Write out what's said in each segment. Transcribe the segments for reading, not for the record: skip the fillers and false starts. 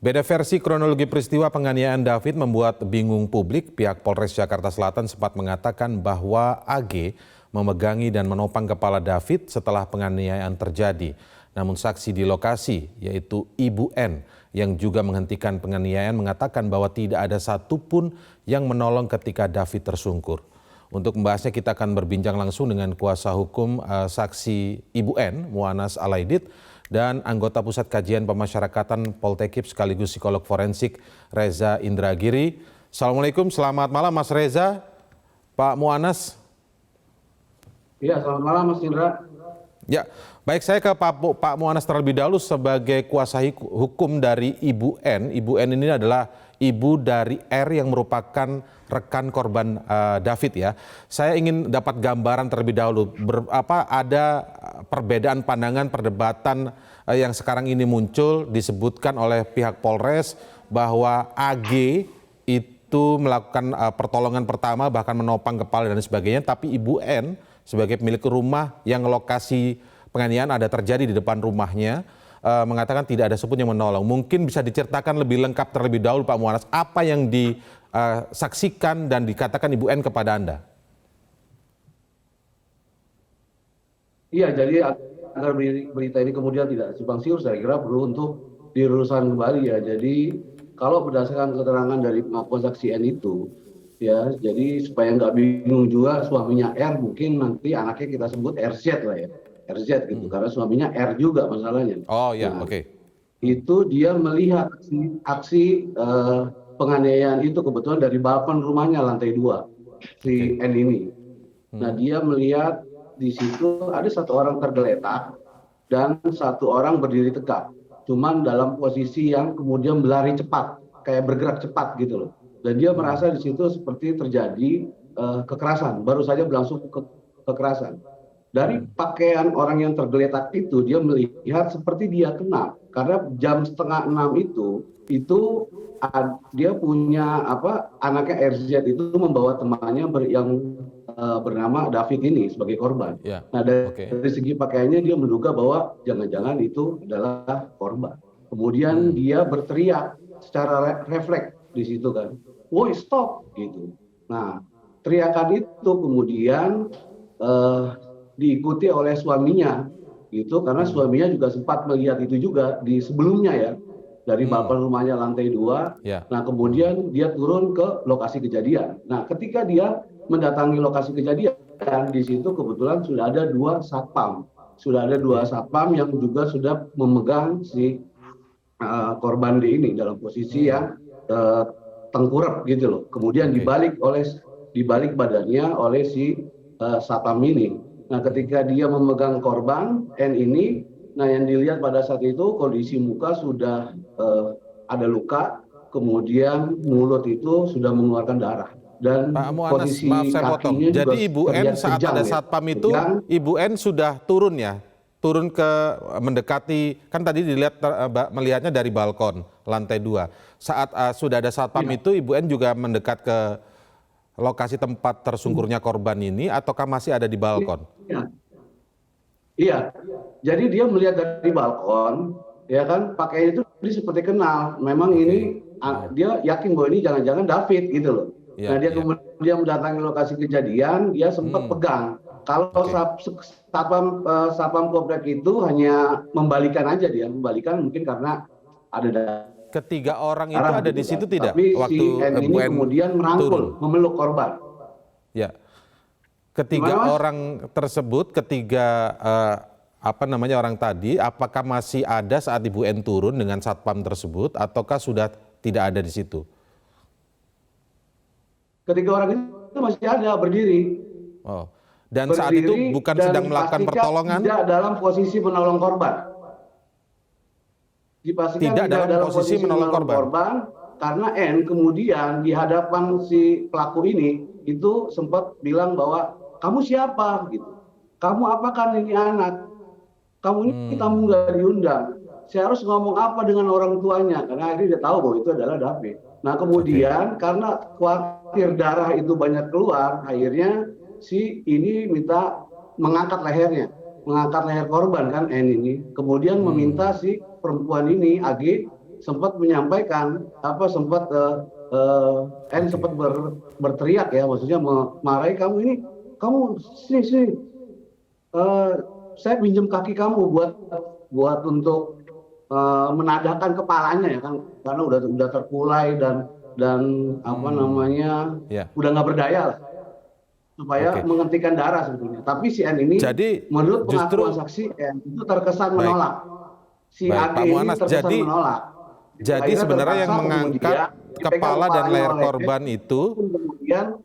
Beda versi kronologi peristiwa penganiayaan David membuat bingung publik. Pihak Polres Jakarta Selatan sempat mengatakan bahwa AG memegangi dan menopang kepala David setelah penganiayaan terjadi. Namun saksi di lokasi, yaitu Ibu N, yang juga menghentikan penganiayaan mengatakan bahwa tidak ada satupun yang menolong ketika David tersungkur. Untuk membahasnya kita akan berbincang langsung dengan kuasa hukum saksi Ibu N, Muanas Alaidit, dan anggota Pusat Kajian Pemasyarakatan Poltekip sekaligus psikolog forensik Reza Indragiri. Assalamualaikum, selamat malam Mas Reza, Pak Muanas. Iya, selamat malam Mas Indra. Ya, baik, saya ke Pak Muanas terlebih dahulu sebagai kuasa hukum dari Ibu N. Ibu N ini adalah ibu dari R yang merupakan rekan korban David ya. Saya ingin dapat gambaran terlebih dahulu. Ada perbedaan pandangan, perdebatan yang sekarang ini muncul disebutkan oleh pihak Polres bahwa AG itu melakukan pertolongan pertama bahkan menopang kepala dan sebagainya, tapi Ibu N sebagai pemilik rumah yang lokasi penganiayaan ada terjadi di depan rumahnya mengatakan tidak ada satupun yang menolong. Mungkin bisa diceritakan lebih lengkap terlebih dahulu Pak Muanas, apa yang disaksikan dan dikatakan Ibu N kepada Anda? Iya, jadi agar berita ini kemudian tidak simpang siur, saya kira perlu untuk diluruskan kembali ya. Jadi kalau berdasarkan keterangan dari pengakuan saksi N itu, ya, jadi supaya nggak bingung juga suaminya R, mungkin nanti anaknya kita sebut RZ lah ya, RZ gitu, karena suaminya R juga masalahnya. Oh ya, Nah, oke. itu dia melihat aksi penganiayaan itu kebetulan dari balkon rumahnya lantai 2 si N ini. Nah, dia melihat di situ ada satu orang tergeletak dan satu orang berdiri tegak, cuman dalam posisi yang kemudian berlari cepat, kayak bergerak cepat gitu loh. Dan dia merasa di situ seperti terjadi kekerasan, baru saja berlangsung kekerasan. Dari pakaian orang yang tergeletak itu, dia melihat seperti dia kena, karena jam 5:30 itu dia punya anaknya RZ itu membawa temannya yang bernama David ini sebagai korban. Ya, Nah, dari segi pakaiannya dia menduga bahwa jangan-jangan itu adalah korban. Kemudian dia berteriak secara refleks di situ kan, "Woi, stop!" gitu. Nah, teriakan itu kemudian diikuti oleh suaminya gitu, karena suaminya juga sempat melihat itu juga di sebelumnya ya, dari balkon rumahnya lantai 2. Ya. Nah, kemudian dia turun ke lokasi kejadian. Nah, ketika dia mendatangi lokasi kejadian, di situ kebetulan sudah ada dua satpam. Sudah ada dua satpam yang juga sudah memegang si korban D ini dalam posisi yang tengkurap gitu loh. Kemudian dibalik badannya oleh si satpam ini. Nah, ketika dia memegang korban N ini, nah yang dilihat pada saat itu kondisi muka sudah ada luka, kemudian mulut itu sudah mengeluarkan darah. Dan Pak Muanas, posisi maaf saya potong. kakinya juga Jadi Ibu N saat kejang, ada ya. satpam itu, Ibu N sudah turun ya? Turun ke mendekati, kan tadi melihatnya dari balkon lantai 2. Saat sudah ada satpam itu, Ibu N juga mendekat ke lokasi tempat tersungkurnya korban ini, ataukah masih ada di balkon? Iya, jadi dia melihat dari balkon, ya kan, pakainya itu dia seperti kenal. Memang ini dia yakin bahwa ini jangan-jangan David gitu loh. Nah, dia kemudian mendatangi lokasi kejadian, dia sempat pegang. Kalau satpam komplek itu hanya membalikan aja, dia membalikan mungkin karena ada Ketiga orang itu ada gitu di situ kan. tidak? Tapi Waktu si N ini kemudian merangkul, memeluk korban. Ya, ketiga Gimana, Mas? orang tersebut, orang tadi, apakah masih ada saat Ibu N turun dengan satpam tersebut, ataukah sudah tidak ada di situ? Ketiga orang itu masih ada berdiri. Oh, dan saat itu bukan sedang melakukan pertolongan? Tidak dalam posisi menolong korban. Dipastikan Tidak dalam posisi menolong korban karena N kemudian di hadapan si pelaku ini itu sempat bilang bahwa kamu siapa gitu, kamu apakan ini anak, kamu ini tamu nggak diundang, saya harus ngomong apa dengan orang tuanya, karena akhirnya dia tahu bahwa itu adalah David. Nah, kemudian karena khawatir darah itu banyak keluar, akhirnya si ini minta mengangkat leher korban kan N ini, kemudian meminta si perempuan ini AG sempat menyampaikan sempat N sempat berteriak ya, maksudnya memarahi kamu ini, kamu sini, saya pinjam kaki kamu buat untuk menadahkan kepalanya ya kan, karena udah terkulai dan apa namanya udah nggak berdaya lah, supaya menghentikan darah sebetulnya. Tapi si N ini, jadi menurut justru pengakuan saksi N itu terkesan menolak. Si AG ini terkesan menolak. Jadi sebenarnya yang mengangkat kepala dan leher korban itu, kemudian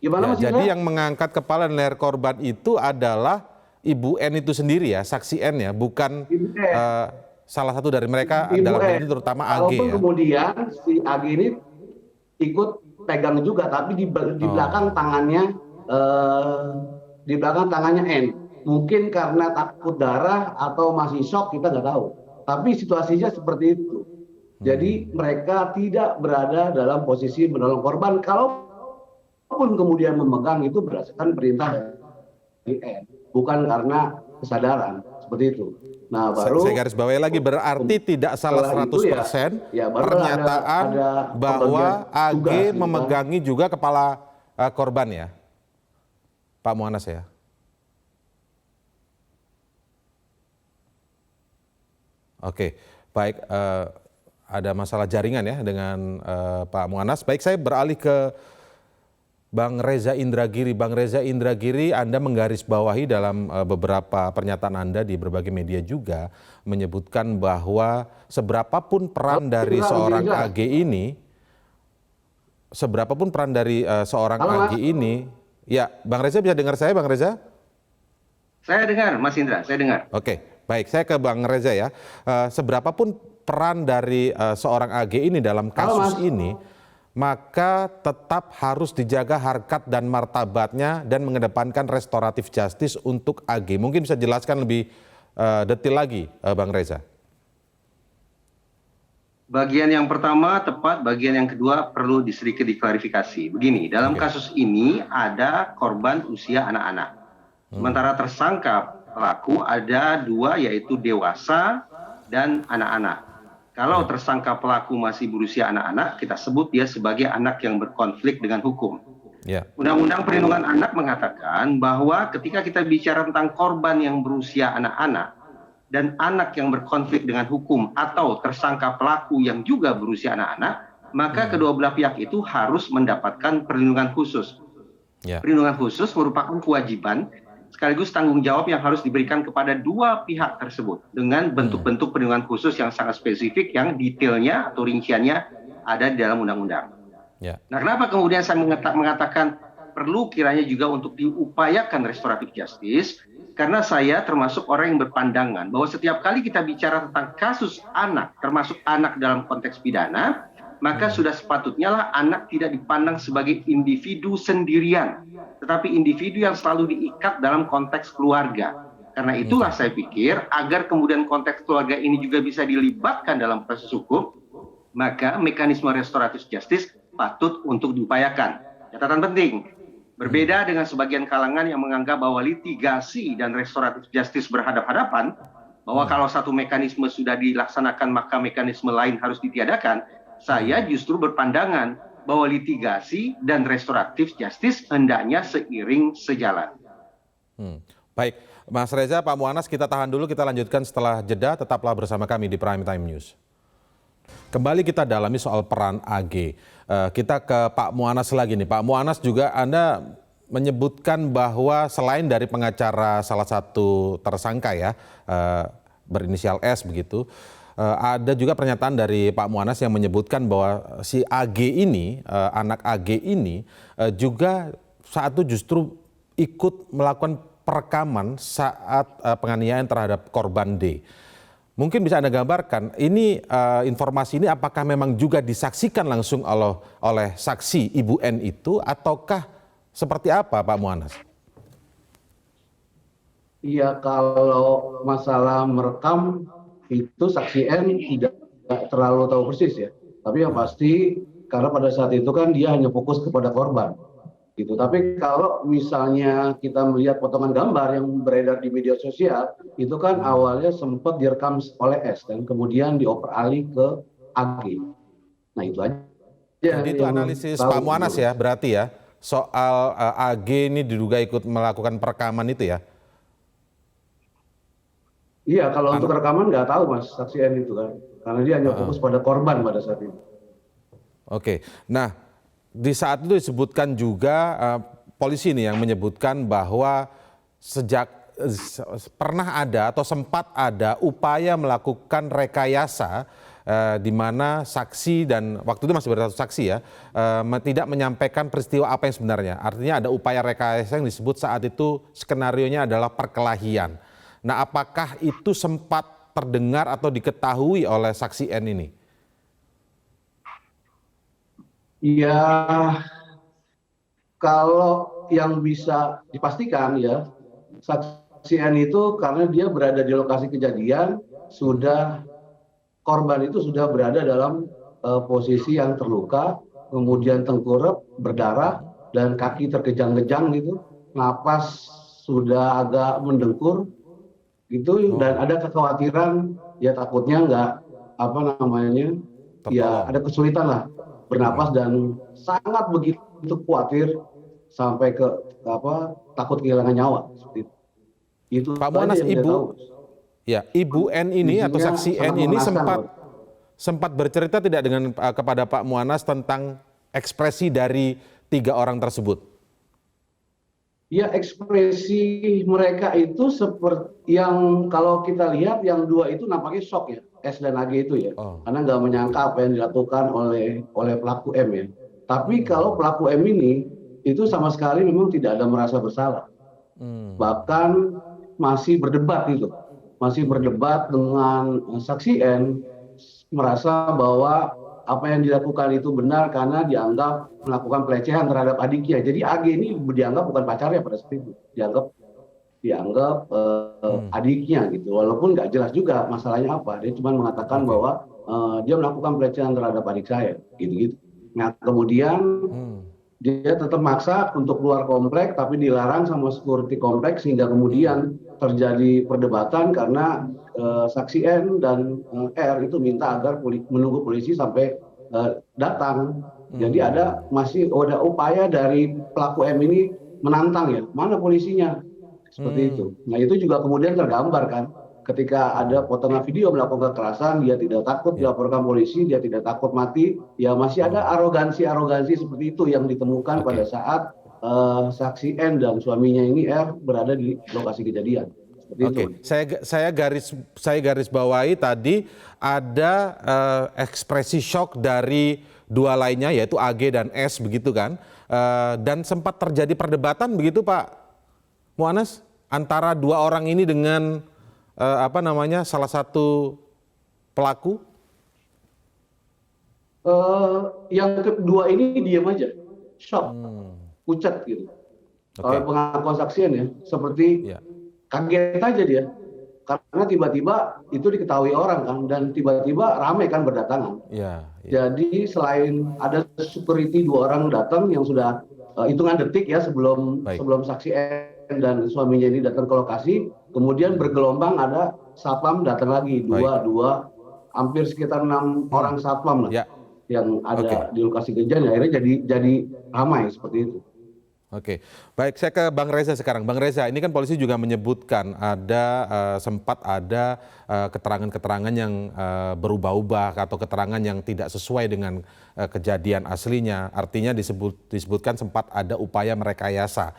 gimana Mas jadi Indra? yang mengangkat kepala dan leher korban itu adalah Ibu N itu sendiri ya, saksi N ya, bukan salah satu dari mereka dalam hal ini terutama AG Walaupun ya. kemudian si AG ini ikut pegang juga, tapi di belakang tangannya N. Mungkin karena takut darah atau masih shock, kita nggak tahu. Tapi situasinya seperti itu. Jadi mereka tidak berada dalam posisi menolong korban. Kalaupun kemudian memegang itu berdasarkan perintah dari N, bukan karena kesadaran seperti itu. Nah, baru saya garis bawahi lagi, berarti tidak salah 100% pernyataan bahwa AG memegangi juga kepala korban ya, Pak Muanas ya. Oke, baik, ada masalah jaringan ya dengan Pak Muanas. Baik, saya beralih ke Bang Reza Indragiri. Bang Reza Indragiri, Anda menggarisbawahi dalam beberapa pernyataan Anda di berbagai media juga menyebutkan bahwa seberapapun peran dari seorang AG ini, ya, Bang Reza bisa dengar saya, Bang Reza? Saya dengar, Mas Indra, saya dengar. Oke. Baik, saya ke Bang Reza ya. Seberapapun peran dari seorang AG ini dalam kasus ini, maka tetap harus dijaga harkat dan martabatnya dan mengedepankan restoratif justice untuk AG. Mungkin bisa jelaskan lebih detail lagi, Bang Reza. Bagian yang pertama tepat, bagian yang kedua perlu sedikit diklarifikasi. Begini, dalam kasus ini ada korban usia anak-anak. Sementara tersangka pelaku ada dua, yaitu dewasa dan anak-anak. Kalau tersangka pelaku masih berusia anak-anak, kita sebut dia sebagai anak yang berkonflik dengan hukum. Undang-Undang Perlindungan Anak mengatakan bahwa ketika kita bicara tentang korban yang berusia anak-anak dan anak yang berkonflik dengan hukum atau tersangka pelaku yang juga berusia anak-anak, maka kedua belah pihak itu harus mendapatkan perlindungan khusus. Perlindungan khusus merupakan kewajiban sekaligus tanggung jawab yang harus diberikan kepada dua pihak tersebut dengan bentuk-bentuk perlindungan khusus yang sangat spesifik yang detailnya atau rinciannya ada di dalam undang-undang. Nah, kenapa kemudian saya mengatakan perlu kiranya juga untuk diupayakan restoratif justice? Karena saya termasuk orang yang berpandangan bahwa setiap kali kita bicara tentang kasus anak, termasuk anak dalam konteks pidana, maka sudah sepatutnya lah anak tidak dipandang sebagai individu sendirian, tetapi individu yang selalu diikat dalam konteks keluarga. Karena itulah saya pikir agar kemudian konteks keluarga ini juga bisa dilibatkan dalam proses hukum, maka mekanisme restoratif justice patut untuk diupayakan. Catatan penting, berbeda dengan sebagian kalangan yang menganggap bahwa litigasi dan restoratif justice berhadap-hadapan, bahwa kalau satu mekanisme sudah dilaksanakan maka mekanisme lain harus ditiadakan. Saya justru berpandangan bahwa litigasi dan restoratif justice hendaknya seiring sejalan. Baik, Mas Reza, Pak Muanas, kita tahan dulu, kita lanjutkan setelah jeda. Tetaplah bersama kami di Prime Time News. Kembali kita dalami soal peran AG. Kita ke Pak Muanas lagi nih. Pak Muanas, juga Anda menyebutkan bahwa selain dari pengacara salah satu tersangka ya, berinisial S begitu, ada juga pernyataan dari Pak Muanas yang menyebutkan bahwa si AG ini, anak AG ini juga saat itu justru ikut melakukan perekaman saat penganiayaan terhadap korban D. Mungkin bisa Anda gambarkan, ini informasi ini apakah memang juga disaksikan langsung oleh saksi Ibu N itu, ataukah seperti apa, Pak Muanas? Iya, kalau masalah merekam itu saksi N tidak terlalu tahu persis ya. Tapi yang pasti karena pada saat itu kan dia hanya fokus kepada korban. gitu. Tapi kalau misalnya kita melihat potongan gambar yang beredar di media sosial, itu kan awalnya sempat direkam oleh S dan kemudian dioper alih ke AG. Nah itu aja Jadi itu yang analisis Pak tahu. Muanas ya, berarti ya, soal AG ini diduga ikut melakukan perekaman itu ya? Iya, kalau untuk An- rekaman nggak tahu Mas, saksi N itu kan, karena dia hanya fokus pada korban pada saat itu. Oke, nah di saat itu disebutkan juga polisi ini yang menyebutkan bahwa sejak pernah ada atau sempat ada upaya melakukan rekayasa di mana saksi dan waktu itu masih berstatus saksi ya tidak menyampaikan peristiwa apa yang sebenarnya. Artinya ada upaya rekayasa yang disebut saat itu skenarionya adalah perkelahian. Nah, apakah itu sempat terdengar atau diketahui oleh saksi N ini? Iya, kalau yang bisa dipastikan ya, saksi N itu karena dia berada di lokasi kejadian, sudah korban itu sudah berada dalam posisi yang terluka, kemudian tengkurap, berdarah, dan kaki terkejang-kejang gitu, napas sudah agak mendengkur gitu, dan ada kekhawatiran ya takutnya nggak apa namanya ya Tertolong. ada kesulitan lah bernapas dan sangat begitu khawatir sampai ke apa takut kehilangan nyawa seperti itu. Itu Pak aja Muanas, yang saya tahu. ya, Ibu N ini atau Kondisinya saksi N sangat ini mengenaskan, sempat Pak. sempat bercerita tidak dengan kepada Pak Muanas tentang ekspresi dari tiga orang tersebut? Ya ekspresi mereka itu seperti yang kalau kita lihat yang dua itu nampaknya shock ya, S dan AG itu ya, Oh, karena nggak menyangka apa yang dilakukan oleh pelaku M ya. Tapi kalau pelaku M ini itu sama sekali memang tidak ada merasa bersalah, bahkan masih berdebat gitu, masih berdebat dengan saksi N, merasa bahwa apa yang dilakukan itu benar karena dianggap melakukan pelecehan terhadap adiknya. Jadi AG ini dianggap bukan pacarnya pada saat itu, dianggap adiknya gitu. Walaupun nggak jelas juga masalahnya apa. Dia cuma mengatakan oke. bahwa dia melakukan pelecehan terhadap adik saya, gitu-gitu. Nah kemudian dia tetap maksa untuk keluar komplek, tapi dilarang sama security kompleks sehingga kemudian terjadi perdebatan karena saksi N dan R itu minta agar menunggu polisi sampai datang. Jadi masih ada upaya dari pelaku M ini menantang ya, mana polisinya? Seperti itu. Nah itu juga kemudian tergambar kan, ketika ada potongan video melakukan kekerasan, dia tidak takut Ya, dilaporkan polisi, dia tidak takut mati, ya masih ada arogansi-arogansi seperti itu yang ditemukan pada oke. saat saksi N dan suaminya ini R berada di lokasi kejadian. Seperti itu. Oke, saya garis bawahi tadi ada ekspresi shock dari dua lainnya yaitu AG dan S begitu kan. Dan sempat terjadi perdebatan begitu Pak Muanas antara dua orang ini dengan apa namanya salah satu pelaku. Yang kedua ini diam aja, shock, pucat gitu. Kalau Oke. pengakuan saksian ya, seperti Ya. kaget aja dia karena tiba-tiba itu diketahui orang kan dan tiba-tiba ramai kan berdatangan. Ya, ya. Jadi selain ada security dua orang datang yang sudah hitungan detik ya sebelum Baik. saksi N dan suaminya ini datang ke lokasi, kemudian bergelombang ada satpam datang lagi Baik. dua hampir sekitar 6 orang satpam lah Ya. yang Oke. ada di lokasi kejadian, akhirnya jadi ramai seperti itu. Oke, baik, saya ke Bang Reza sekarang. Bang Reza, ini kan polisi juga menyebutkan ada sempat ada keterangan-keterangan yang berubah-ubah atau keterangan yang tidak sesuai dengan kejadian aslinya. Artinya disebutkan sempat ada upaya merekayasa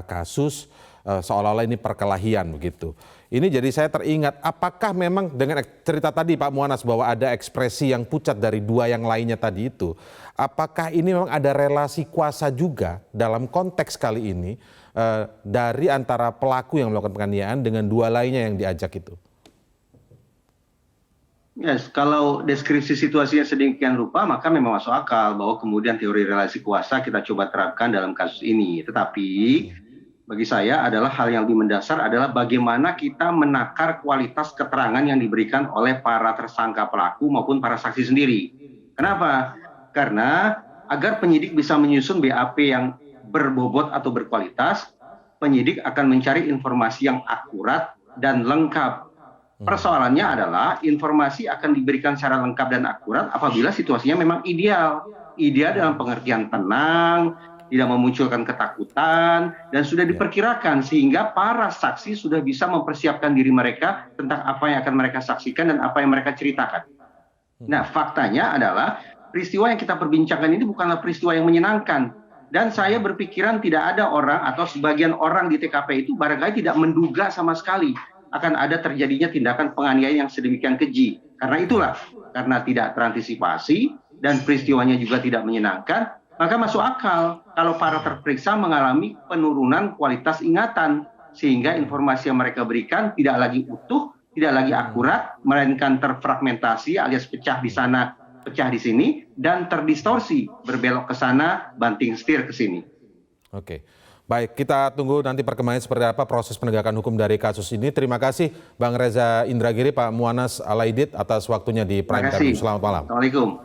kasus seolah-olah ini perkelahian begitu. Ini jadi saya teringat, apakah memang dengan cerita tadi Pak Muanas bahwa ada ekspresi yang pucat dari dua yang lainnya tadi itu, apakah ini memang ada relasi kuasa juga dalam konteks kali ini dari antara pelaku yang melakukan penganiayaan dengan dua lainnya yang diajak itu? Yes, kalau deskripsi situasinya sedemikian rupa, maka memang masuk akal bahwa kemudian teori relasi kuasa kita coba terapkan dalam kasus ini. Tetapi bagi saya adalah hal yang lebih mendasar adalah bagaimana kita menakar kualitas keterangan yang diberikan oleh para tersangka pelaku maupun para saksi sendiri. Kenapa? Karena agar penyidik bisa menyusun BAP yang berbobot atau berkualitas, penyidik akan mencari informasi yang akurat dan lengkap. Persoalannya adalah informasi akan diberikan secara lengkap dan akurat apabila situasinya memang ideal. Ideal dalam pengertian tenang, tidak memunculkan ketakutan, dan sudah diperkirakan sehingga para saksi sudah bisa mempersiapkan diri mereka tentang apa yang akan mereka saksikan dan apa yang mereka ceritakan. Nah, faktanya adalah peristiwa yang kita perbincangkan ini bukanlah peristiwa yang menyenangkan. Dan saya berpikiran tidak ada orang atau sebagian orang di TKP itu barangkali tidak menduga sama sekali akan ada terjadinya tindakan penganiayaan yang sedemikian keji. Karena itulah, karena tidak terantisipasi dan peristiwanya juga tidak menyenangkan, maka masuk akal kalau para terperiksa mengalami penurunan kualitas ingatan, sehingga informasi yang mereka berikan tidak lagi utuh, tidak lagi akurat, melainkan terfragmentasi alias pecah di sana, pecah di sini, dan terdistorsi, berbelok ke sana, banting setir ke sini. Oke, baik, kita tunggu nanti perkembangan seperti apa proses penegakan hukum dari kasus ini. Terima kasih Bang Reza Indragiri, Pak Muanas Alaidit atas waktunya di Prime Time. Selamat malam. Assalamualaikum.